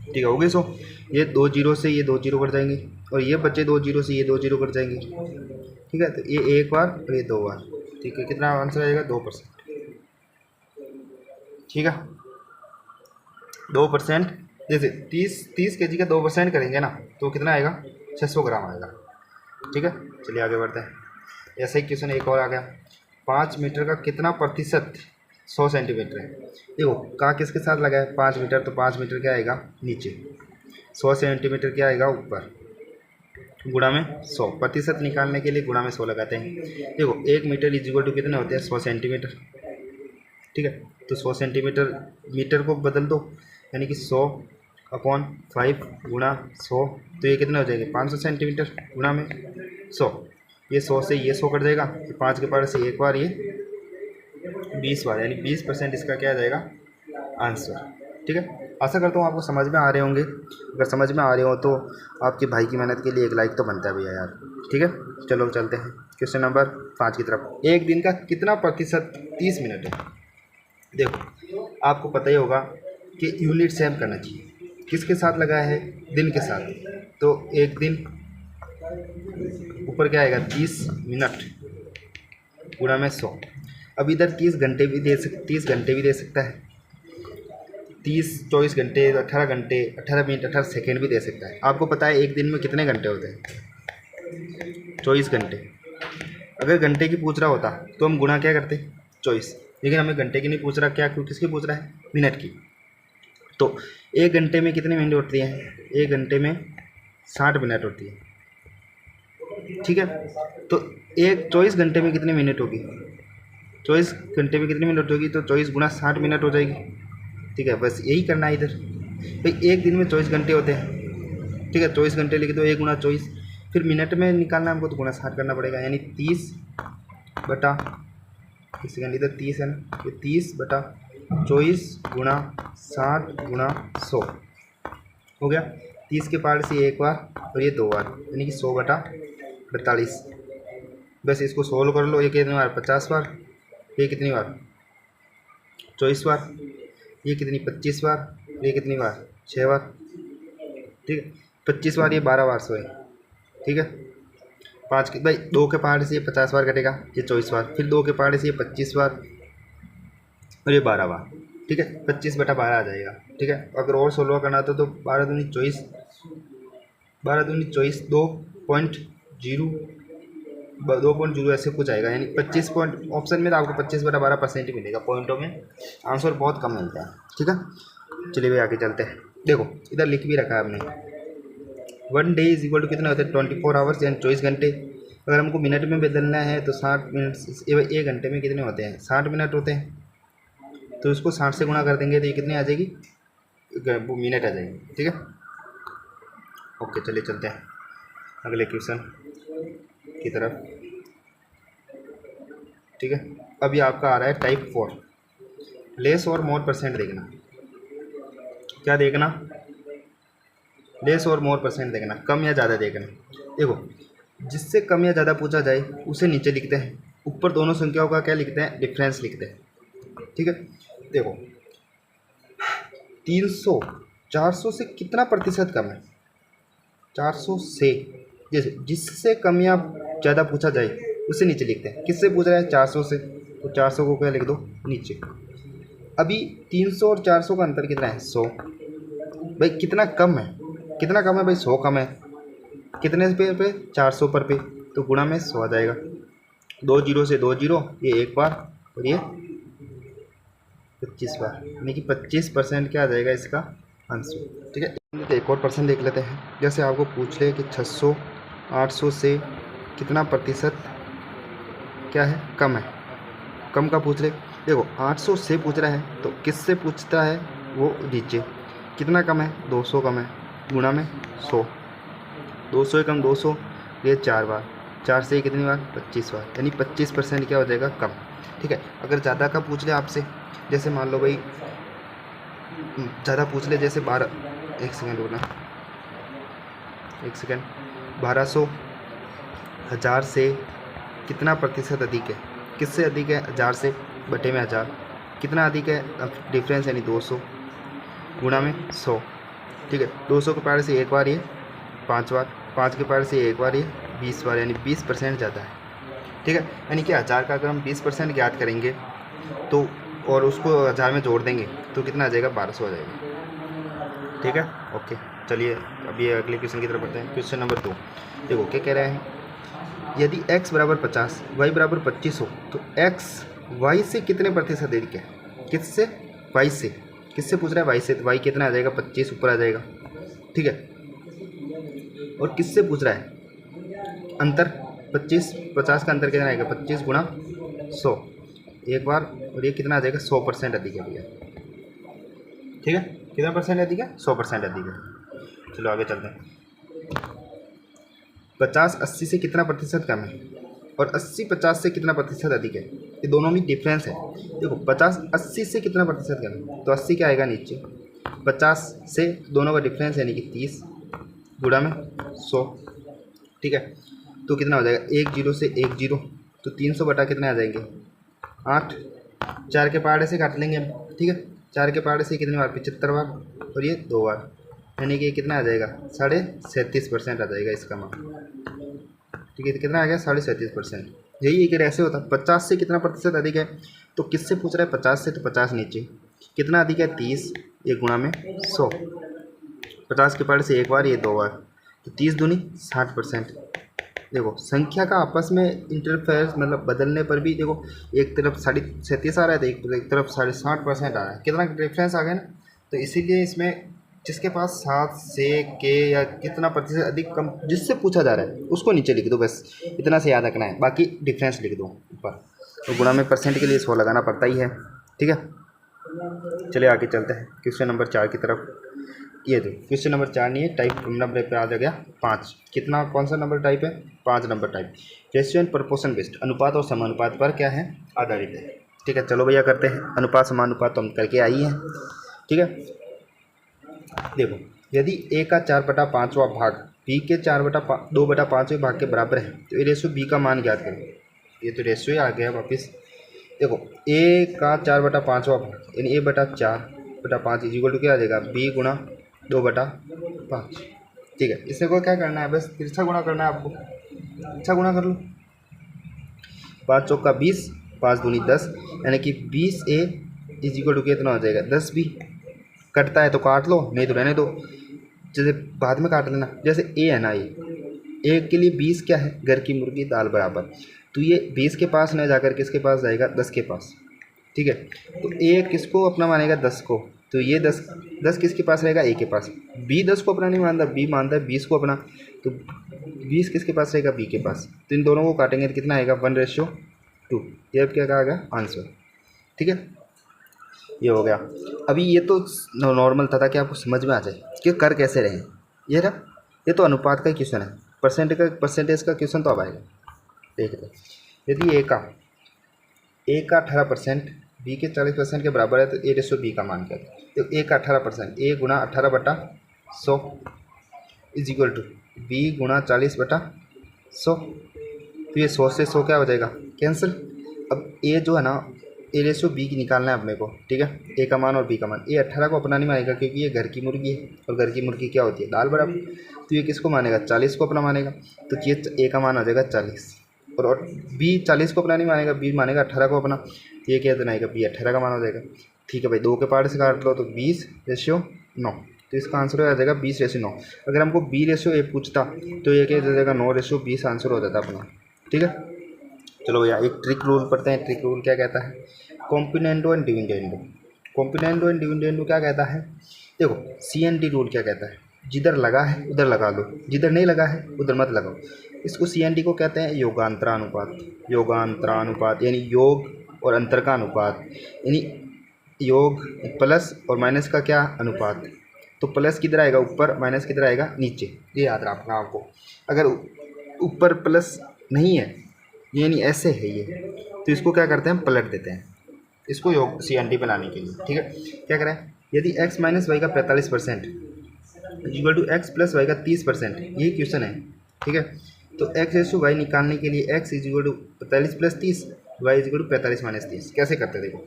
ठीक है, हो गए 100, ये 2 जीरो से ये 2 जीरो कट जाएंगे, और ये बच्चे 2 जीरो से ये 2 जीरो कट जाएंगे, ठीक है, तो ये एक बार और ये 2 बार, ठीक है, कितना आंसर आएगा 2%, ठीक है, 2%, जैसे 30 केजी का 2% करेंगे ना तो कितना आएगा 600 ग्राम आएगा, ठीक है, चलिए आगे बढ़ते हैं। ऐसा ही क्वेश्चन एक और आ गया, 5 मीटर का कितना प्रतिशत 100 सेंटीमीटर है, देखो का किसके साथ लगा है 5 मीटर, तो 5 मीटर क्या आएगा नीचे, 100 सेंटीमीटर क्या आएगा ऊपर, गुणा में 100, प्रतिशत निकालने के लिए गुणा में 100 लगाते हैं। देखो 1 मीटर इज इक्वल टू कितने होते हैं 100 सेंटीमीटर, ठीक है, तो 100 सेंटीमीटर मीटर को बदल दो, यानी कि 100 अपॉन 5 गुणा 100, तो ये कितना हो जाएगा 500 सेंटीमीटर गुणा में 100, ये 100 से ये 100 कट जाएगा, 5 के पावर से एक बार, ये 20 बार, यानी 20% इसका क्या आ जाएगा आंसर, ठीक है। आशा करता हूँ आपको समझ में आ रहे होंगे, अगर समझ में आ रहे हो तो आपके भाई की मेहनत के लिए एक लाइक तो बनता है भैया यार, ठीक है। चलो चलते हैं क्वेश्चन नंबर 5 की तरफ। एक दिन का कितना प्रतिशत 30 मिनट है, देखो आपको पता ही होगा कि यूनिट सेम करना चाहिए, किसके साथ लगाया है दिन के साथ, तो एक दिन ऊपर क्या आएगा 30 मिनट गुणा में 100, अब इधर 30 घंटे भी दे सकता है, 24 घंटे, 18 घंटे, 18 मिनट, 18 सेकेंड भी दे सकता है। आपको पता है एक दिन में कितने घंटे होते हैं 24 घंटे, अगर घंटे की पूछ रहा होता तो हम गुणा क्या करते 24, लेकिन हमें घंटे की नहीं पूछ रहा, क्या क्यों किसकी पूछ रहा है मिनट की, तो एक घंटे में कितने मिनट होती हैं, एक घंटे में 60 मिनट होती है, ठीक है, तो 24 घंटे में कितने मिनट होगी, 24 घंटे में कितनी मिनट होगी, तो 24 गुणा 60 मिनट हो जाएगी, ठीक है, बस यही करना है इधर भाई, एक दिन में 24 घंटे होते हैं, ठीक है, 24 घंटे लिखे तो 1 गुणा 24, फिर मिनट में निकालना हमको तो गुणा 60 करना पड़ेगा, यानी 30 बटा सेकेंड, इधर 30 है ना, ये 30 बटा 24 गुणा 60 गुणा 100 हो गया, 30 के पार से एक बार और ये 2 बार, यानी कि 100 बटा 48, बस इसको सोल्व कर लो, ये कितनी बार 50 बार, ये कितनी बार 24 बार, ये कितनी 25 बार, ये कितनी बार 6 बार, ठीक है, 25 बार, ये 12 बार सोए, ठीक है, 5 के भाई 2 के पहाड़ से ये 50 बार कटेगा, ये 24 बार, फिर 2 के पहाड़ से ये 25 बार और ये 12 बार, ठीक है, 25 बटा 12 आ जाएगा, ठीक है। अगर और सोल्व करना तो 12 दूनी 24, 2.0 ऐसे कुछ आएगा, यानी 25 पॉइंट ऑप्शन में तो आपको 25 बटा 12% ही मिलेगा, पॉइंटों में आंसर बहुत कम मिलता है, ठीक है। चलिए भाई आगे चलते हैं, देखो इधर लिख भी रखा है हमने, 1 डे इज इक्वल टू कितना होता है 24 आवर्स, यानी 24 घंटे, अगर हमको मिनट में बदलना है तो 60 मिनट, एक घंटे में कितने होते हैं 60 मिनट होते हैं, तो उसको 60 से गुणा कर देंगे तो ये कितनी आ जाएगी, वो मिनट आ जाएगी, ठीक है। ओके चलिए चलते हैं अगले क्वेश्चन की तरफ, ठीक है। अभी आपका आ रहा है टाइप 4, लेस और मोर परसेंट देखना, क्या देखना, लेस और मोर परसेंट देखना, कम या ज़्यादा देखना। देखो जिससे कम या ज़्यादा पूछा जाए उसे नीचे लिखते हैं, ऊपर दोनों संख्याओं का क्या लिखते हैं डिफरेंस लिखते हैं, ठीक है। देखो 300 400 से कितना प्रतिशत कम है, 400 से, जैसे जिससे कम या ज़्यादा पूछा जाए उससे नीचे लिखते हैं। किससे पूछ रहा है? 400 से, तो 400 को क्या लिख दो? नीचे। अभी 300 और 400 का अंतर कितना है? 100। भाई कितना कम है? कितना कम है भाई? 100 कम है। कितने पे? 400 पर पे, तो गुणा में 100 आ जाएगा। 2 जीरो से 2 जीरो, ये एक बार और ये 25 बार, यानी कि 25% क्या आ जाएगा इसका आंसर। ठीक है, तो एक और पर्सन देख लेते हैं। जैसे आपको पूछ ले कि 600 800 से कितना प्रतिशत क्या है? कम है। कम का पूछ ले। देखो 800 से पूछ रहा है तो किससे पूछता है? वो नीचे। कितना कम है? 200 कम है, गुणा में 100। 200 कम 200, ये 4 बार। 4 से कितनी बार? 25 बार, यानी 25% क्या हो जाएगा? कम। ठीक है, अगर ज़्यादा का पूछ ले आपसे, जैसे मान लो भाई ज़्यादा पूछ ले, जैसे 12, एक सेकेंड रुकना, एक सेकेंड, 1200 1000 से कितना प्रतिशत अधिक है? किससे अधिक है? 1000 से, बटे में 1000। कितना अधिक है? अब डिफरेंस यानी 200, गुणा में 100। ठीक है, 200 के पार से एक बार ये 5 बार, 5 के पार से एक बार ये 20 बार, यानी 20% ज़्यादा है। ठीक है, यानी कि 1000 का अगर हम 20% ज्ञात करेंगे तो, और उसको 1000 में जोड़ देंगे तो कितना आ जाएगा? 1200 आ जाएगा। ठीक है, ओके। चलिए अभी अगले क्वेश्चन की तरफ बढ़ते हैं। क्वेश्चन नंबर 2 देखो क्या कह रहा है। यदि x बराबर 50, y बराबर 25 हो तो x y से कितने प्रतिशत अधिक है? किससे? y से। किससे पूछ रहा है? y से, तो y कितना आ जाएगा? 25 ऊपर आ जाएगा। ठीक है, और किससे पूछ रहा है? अंतर 25, 50 का अंतर कितना आएगा? 25 गुणा 100, एक बार, और ये कितना आ जाएगा? 100% अधिक है भैया। ठीक है, कितना परसेंट अधिक है? 100% अधिक है। चलो आगे चलते हैं। 50 80 से कितना प्रतिशत कम है? और 80 50 से कितना प्रतिशत अधिक है? ये दोनों में डिफरेंस है। देखो 50 80 से कितना प्रतिशत कम है, तो 80 क्या आएगा? नीचे। 50 से दोनों का डिफरेंस यानी कि 30, गुणा में 100। ठीक है, तो कितना हो जाएगा? 1 जीरो से 1 जीरो, तो 300 बटा कितने आ जाएंगे? 8। 4 के पहाड़े से काट लेंगे हम। ठीक है, 4 के पहाड़े से कितनी बार? 75 बार, और ये 2 बार, यानी कि कितना आ जाएगा? 37.5% आ जाएगा इसका मान। ठीक है, तो कितना आ गया? 37.5%। यही एक ऐसे होता है। 50 से कितना प्रतिशत अधिक है, तो किससे पूछ रहा है? 50 से, तो 50 नीचे। कितना अधिक है? 30, ये गुणा में 100। 50 के पहाड़े से एक बार, ये 2 बार, तो 30 दूनी 60%। देखो संख्या का आपस में इंटरफेरेंस मतलब बदलने पर भी देखो, एक तरफ 37.5 आ रहा है तो एक तरफ 60% आ रहा है। कितना डिफरेंस आ गया ना। तो इसीलिए इसमें जिसके पास 7 से के या कितना प्रतिशत अधिक कम जिससे पूछा जा रहा है उसको नीचे लिख दो, बस इतना से याद रखना है, बाकी डिफरेंस लिख दो ऊपर। तो गुणा में परसेंट के लिए 100 लगाना पड़ता ही है। ठीक है, चलिए आगे चलते हैं क्वेश्चन नंबर 4 की तरफ। ये दो क्वेश्चन नंबर 4 नहीं है, टाइप नंबर पे आ गया 5। कितना, कौन सा नंबर टाइप है? 5 number type. Ratio and proportion based, अनुपात और समानुपात पर क्या है? आधारित है। ठीक है, चलो भैया करते हैं। अनुपात समानुपात तो हम करके आई हैं। ठीक है, देखो यदि a का 4/5वां भाग b के 2/5वें भाग के बराबर है तो ये रेशियो b का मान ज्ञात करें। ये तो रेशियो ही आ गया वापस। देखो a का 4/5वां भाग यानी a/4/5 इक्वल टू क्या आ जाएगा? b गुणा 2/5। ठीक है, इससे को क्या करना है? बस तिरछा गुणा करना है आपको। अच्छा गुणा कर लो। 5 चौका 20, 5 दूनी 10, यानी कि 20a इज इक्वल टू कितना हो जाएगा? 10b। कटता है तो काट लो, नहीं तो रहने दो, जैसे बाद में काट लेना। जैसे ए है ना, ए के लिए 20 क्या है? घर की मुर्गी दाल बराबर, तो ये 20 के पास न जाकर किसके पास जाएगा? 10 के पास। ठीक है, तो ए किसको अपना मानेगा? 10 को, तो ये 10 किसके पास रहेगा? ए के पास। बी 10 को अपना नहीं मानता, बी मानता है 20 को अपना, तो 20 किसके पास रहेगा? बी के पास। तो इन दोनों को काटेंगे तो कितना आएगा? 1:2। ये अब क्या कहा गया? आंसर। ठीक है, ये हो गया। अभी ये तो नॉर्मल था ताकि आपको समझ में आ जाए कि कर कैसे रहे। ये रहा, ये तो अनुपात का क्वेश्चन है। परसेंटेज का क्वेश्चन तो अब आएगा। देख रहे, यदि ए का 18% बी के 40% के बराबर है तो ए रेशो बी का मान क्या है? तो ए का 18%, ए गुणा 18/100 इज इक्वल टू बी गुणा 40/100। तो ये 100 से 100 क्या हो जाएगा? कैंसिल। अब ए जो है ना ए रेशो बी की निकालना है अपने को, ठीक है। ए का मान और बी का मान। ए 18 को अपना नहीं मानेगा क्योंकि ये घर की मुर्गी है और घर की मुर्गी क्या होती है, दाल बराबर। तो ये किसको मानेगा, 40 को अपना मानेगा। तो ये ए का मान हो जाएगा 40 और बी 40 को अपना नहीं मानेगा, बी मानेगा 18 को अपना। तो ये क्या बनाएगा, बी 18 का मान हो जाएगा। ठीक है भाई, 2 के पार्ट से काट लो तो 20:9। तो इसका आंसर आ जाएगा 20:9। अगर हमको बी रेशो ए पूछता तो ये क्या हो जाएगा 9:20 आंसर हो जाता अपना, ठीक है। चलो भैया एक ट्रिक रूल पढ़ते हैं। ट्रिक रूल क्या कहता है, कॉम्बिनेंडो एंड डिविडेंडो। कॉम्बिनेंडो एंड डिविडेंडो क्या कहता है, देखो CND रूल क्या कहता है, जिधर लगा है उधर लगा लो, जिधर नहीं लगा है उधर मत लगाओ। इसको CND को कहते हैं योगांतरानुपात। योगांतरानुपात यानी योग और अंतर का अनुपात, यानी योग प्लस और माइनस का क्या अनुपात। तो प्लस किधर आएगा ऊपर, माइनस किधर आएगा नीचे, ये याद रखना आपको। अगर ऊपर प्लस नहीं है यानी ऐसे है ये, तो इसको क्या करते हैं पलट देते हैं, इसको योग CND बनाने के लिए, ठीक है। क्या करें, यदि x माइनस वाई का 45% equal to X plus Y का 30%, ये क्वेश्चन है, ठीक है। तो x/y निकालने के लिए x is equal to 45 plus 30, y is equal to 45 minus 30। कैसे करते देखो,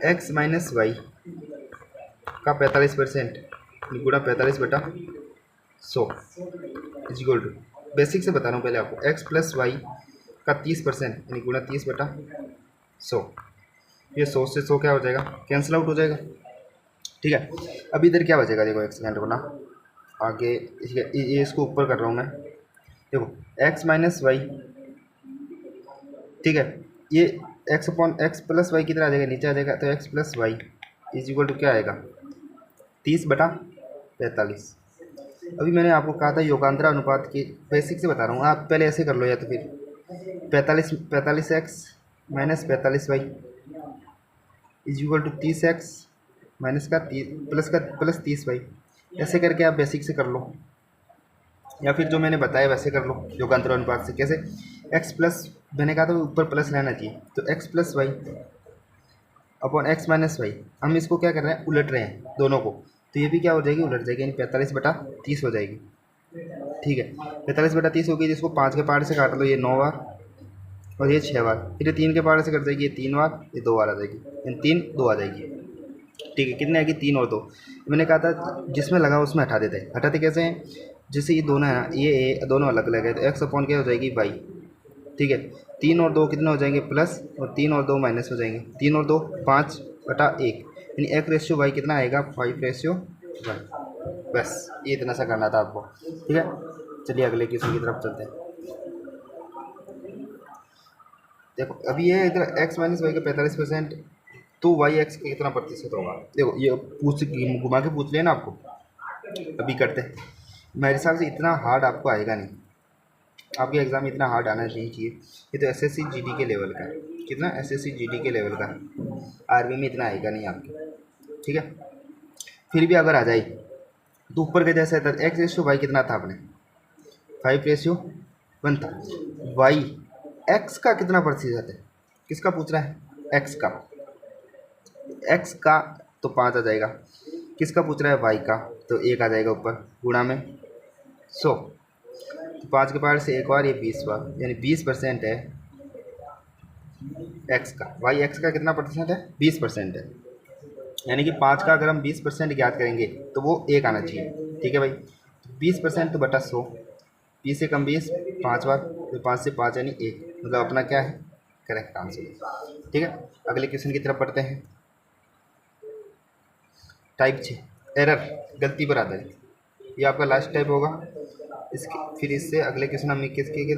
x माइनस वाई का 45% गुणा 45/100 इज इक्वल टू, बेसिक से बता रहा हूँ पहले आपको, x प्लस वाई का 30% यानी गुणा 30/100। ये 100 से 100 क्या हो जाएगा, कैंसिल आउट हो जाएगा, ठीक है। अब इधर क्या बचेगा देखो, एक सेकेंड को ना आगे, ये इसको ऊपर कर रहा हूँ मैं। देखो x माइनस वाई, ठीक है, ये x upon X plus Y कितना आ जाएगा, नीचे आ जाएगा। तो x plus Y is equal to क्या आएगा 30/45। अभी मैंने आपको कहा था योगांतरा अनुपात की, बेसिक से बता रहा हूँ, आप पहले ऐसे कर लो या तो फिर 45x minus 45y is equal to 30x minus का प्लस 30y। ऐसे करके आप बेसिक से कर लो, या फिर जो मैंने बताया वैसे कर लो योगांतर अनुपात से। कैसे, x प्लस, मैंने कहा था ऊपर प्लस रहना चाहिए, तो x plus Y upon X minus Y. हम इसको क्या कर रहे हैं, उलट रहे हैं दोनों को, तो ये भी क्या हो जाएगी, उलट जाएगी, यानी 45/30 हो जाएगी, ठीक है। 45/30 हो गई, जिसको 5 के पार्ट से काट लो, ये 9 बार और ये 6 बार, फिर ये 3 के पार्ट से कट जाएगी, ये 3 बार, ये 2 बार आ जाएगी, यानी 3 2 आ जाएगी, ठीक है। कितने आएगी, 3 और 2। मैंने कहा था जिसमें लगा उसमें हटा देते हैं। हटाते कैसे हैं, जैसे ये दोनों है ना, ये दोनों अलग अलग है, तो एक्स अपॉन क्या हो जाएगी वाई, ठीक है। 3 और 2 कितने हो जाएंगे प्लस, और 3 और 2 माइनस हो जाएंगे। 3 और 2 5/1, यानी x/y कितना आएगा 5/1। बस ये इतना सा करना था आपको, ठीक है। चलिए अगले क्वेश्चन की तरफ चलते हैं। देखो अभी ये इधर x माइनस वाई का 45%, तो वाई एक्स का कितना प्रतिशत होगा। देखो ये पूछ घुमा के पूछ लेना आपको, अभी करते हैं। मेरे हिसाब से इतना हार्ड आपको आएगा नहीं, आपके एग्ज़ाम में इतना हार्ड आना नहीं चाहिए। ये तो SSC GD के लेवल का है, कितना SSC GD के लेवल का है, आर्मी में इतना आएगा नहीं आपके, ठीक है। फिर भी अगर आ जाए तो ऊपर के जैसे था, x/y कितना था अपने 5/1 था। y x का कितना प्रतिशत है, किसका पूछ रहा है, x का तो 5 आ जाएगा। किसका पूछ रहा है, y का, तो 1 आ जाएगा ऊपर, गुणा में 100। तो 5 के पार से 1 बार, ये 20 बार, यानी 20% है x का। y x का कितना प्रतिशत है, 20% है, यानी कि 5 का अगर हम 20% ज्ञात करेंगे तो वो 1 आना चाहिए, ठीक है भाई। 20% तो बटा 100, 20 से कम 20 5 बार, तो 5 से 5 यानी 1, मतलब अपना क्या है करेक्ट आंसर, ठीक है। अगले क्वेश्चन की तरफ पढ़ते हैं। टाइप 6 एरर, गलती पर आधारित, ये आपका लास्ट टाइप होगा। इसके फिर इससे अगले क्वेश्चन हम किसके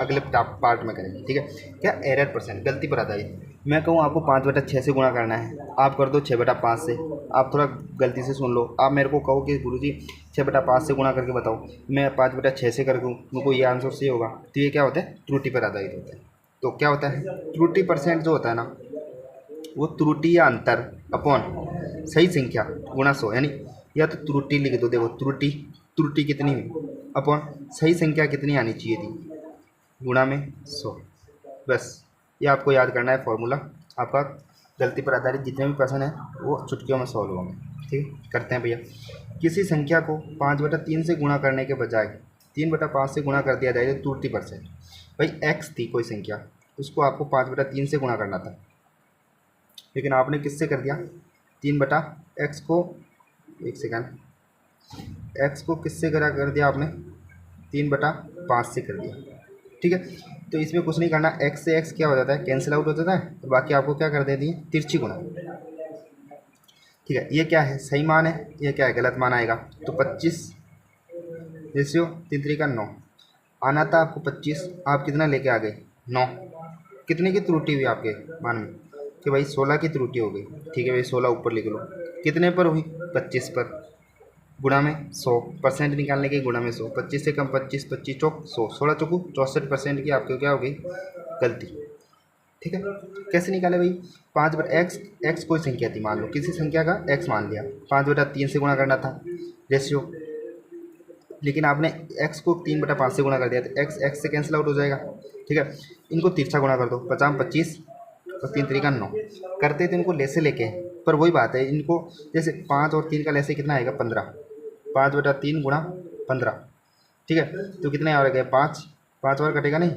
अगले पार्ट में करेंगे, ठीक है। क्या एरर परसेंट, गलती पर आधारित। मैं कहूँ आपको 5/6 से गुणा करना है, आप कर दो 6/5 से। आप थोड़ा गलती से सुन लो, आप मेरे को कहो कि गुरुजी 6/5 से गुणा करके बताओ, मैं 5/6 से कर दूँ, मुझको ये आंसर सही होगा। तो ये क्या होता है, त्रुटि पर आधारित होता है। तो क्या होता है, त्रुटि परसेंट जो होता है ना, वो त्रुटि या अंतर अपॉन सही संख्या गुणा 100, यानी या तो त्रुटि लिख दो, देखो त्रुटि कितनी हुई अपॉन सही संख्या कितनी आनी चाहिए थी, गुणा में 100। बस ये आपको याद करना है फॉर्मूला आपका। गलती पर आधारित जितने भी प्रश्न हैं वो चुटकियों में सॉल्व होंगे, ठीक। करते हैं भैया। किसी संख्या को 5/3 से गुणा करने के बजाय 3/5 से गुणा कर दिया जाए तो त्रुटि परसेंट। भाई x थी कोई संख्या, उसको आपको 5/3 से गुणा करना था, लेकिन आपने किससे कर दिया, 3/x को, एक सेकंड, x को किससे करा कर दिया आपने, 3/5 से कर दिया। ठीक है, तो इसमें कुछ नहीं करना, x से x क्या हो जाता है, कैंसिल आउट हो जाता है, और बाकी आपको क्या कर देती है, तिरछी गुणा। ठीक है, ये क्या है, सही मान है, ये क्या है, गलत मान आएगा। तो 25 रेशियो 3×9 आना था आपको 25, आप कितना लेके आ गए, 9। कितने की त्रुटि हुई आपके मान में, कि भाई 16 की त्रुटि हो गई। ठीक है भाई, 16 ऊपर लिख लो, कितने पर हुई, 25 पर, गुणा में 100, परसेंट निकालने के गुणा में 100, 25 से कम 25, 25 चौक 100, 16 चौकू 64% की आपके क्या हो गई, गलती। ठीक है, कैसे निकाले भाई, 5/x, x कोई संख्या थी, मान लो किसी संख्या का x मान लिया, 5/3 से गुणा करना था रेशियो, लेकिन आपने x को 3/5 से गुणा कर दिया, तो x से कैंसिल आउट हो जाएगा। ठीक है, इनको तिरछा गुणा कर दो, 50 25 और 3×9 करते थे इनको लेसे लेके, पर वही बात है, इनको जैसे 5 और 3 का लेसे कितना आएगा, 15, 5/3 गुणा 15। ठीक है, तो कितने आ गए, 5, 5 बार कटेगा नहीं,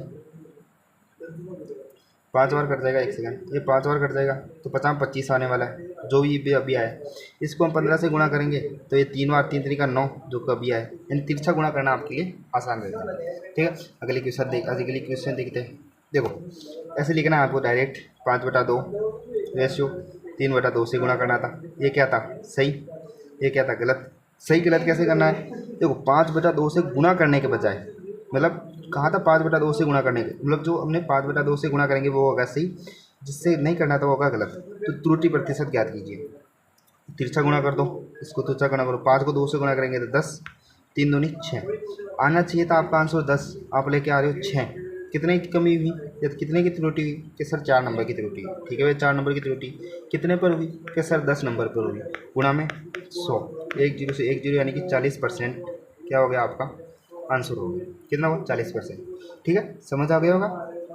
5 बार कट जाएगा, एक सेकंड, ये 5 बार कट जाएगा, तो 50 25 आने वाला है, जो ये भी अभी आया। इसको हम 15 से गुणा करेंगे तो ये 3 बार, 3×9 जो कभी आए, यानी तिरछा गुणा करना आपके लिए आसान रहता है। ठीक है, अगले क्वेश्चन देखते हैं। देखो ऐसे लिखना है आपको डायरेक्ट, 5/2 रेशियो 3/2 से गुणा करना था, ये क्या था, सही, ये क्या था, गलत। सही गलत कैसे करना है, देखो 5/2 से गुणा करने के बजाय, मतलब कहा था 5/2 से गुणा करने के, मतलब जो हमने 5/2 से गुणा करेंगे वो होगा सही, जिससे नहीं करना था वो होगा गलत। तो त्रुटि प्रतिशत ज्ञात कीजिए, तिरछा गुणा कर दो, इसको तिरछा गुणा करो, 5 को 2 से गुणा करेंगे तो 10, 3 दूनी 6 आना चाहिए था आपका आंसर 10, आप लेके आ रहे हो 6। कितने की कमी हुई, या कितने की त्रुटि हुई, कि सर 4 नंबर की त्रुटि हुई। ठीक है भाई, 4 नंबर की त्रुटि कितने पर हुई, कि सर 10 नंबर पर हुई, गुणा में 100, 1 0 से 1 0 यानी कि 40% क्या हो गया आपका आंसर हो गया, कितना हुआ, 40%। ठीक है, समझ आ गया होगा।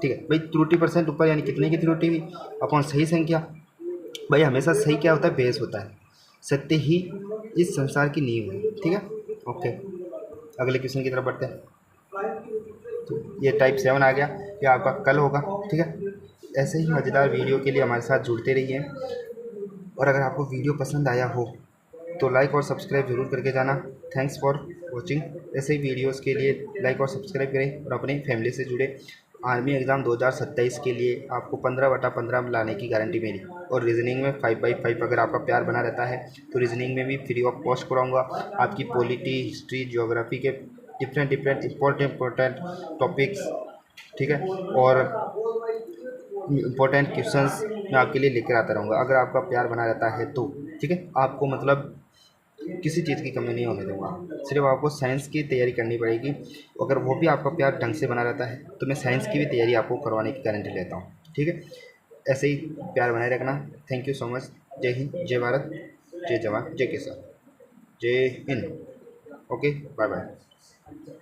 ठीक है भाई, त्रुटि परसेंट ऊपर यानी कितने की त्रुटि हुई अपॉन सही संख्या। भाई हमेशा सही क्या होता है, बेस होता है, सत्य ही इस संसार की नींव है। ठीक है, ओके, अगले क्वेश्चन की तरफ बढ़ते हैं। तो ये टाइप 7 आ गया, ये आपका कल होगा। ठीक है, ऐसे ही मज़ेदार वीडियो के लिए हमारे साथ जुड़ते रहिए, और अगर आपको वीडियो पसंद आया हो तो लाइक और सब्सक्राइब जरूर करके जाना। Thanks for watching. ऐसे ही वीडियोस के लिए लाइक और सब्सक्राइब करें और अपनी फैमिली से जुड़े। आर्मी एग्ज़ाम 2027 के लिए आपको 15/15 लाने की गारंटी मेरी, और रीजनिंग में 5/5 अगर आपका प्यार बना रहता है तो रीजनिंग में भी फ्री ऑफ कॉस्ट कराऊंगा। आपकी पॉलिटी, हिस्ट्री, ज्योग्राफी के डिफरेंट इम्पोर्टेंट टॉपिक्स, ठीक है, और इम्पोर्टेंट क्वेश्चंस मैं आपके लिए लेकर आता रहूँगा, अगर आपका प्यार बना रहता है तो। ठीक है, आपको मतलब किसी चीज़ की कमी नहीं होने दूंगा, सिर्फ आपको साइंस की तैयारी करनी पड़ेगी। अगर वो भी आपका प्यार ढंग से बना रहता है तो मैं साइंस की भी तैयारी आपको करवाने की गारंटी लेता हूँ। ठीक है, ऐसे ही प्यार बनाए रखना। Thank you so much. जय हिंद, जय भारत, जय जवान, जय किसान, जय हिंद। Okay, bye bye.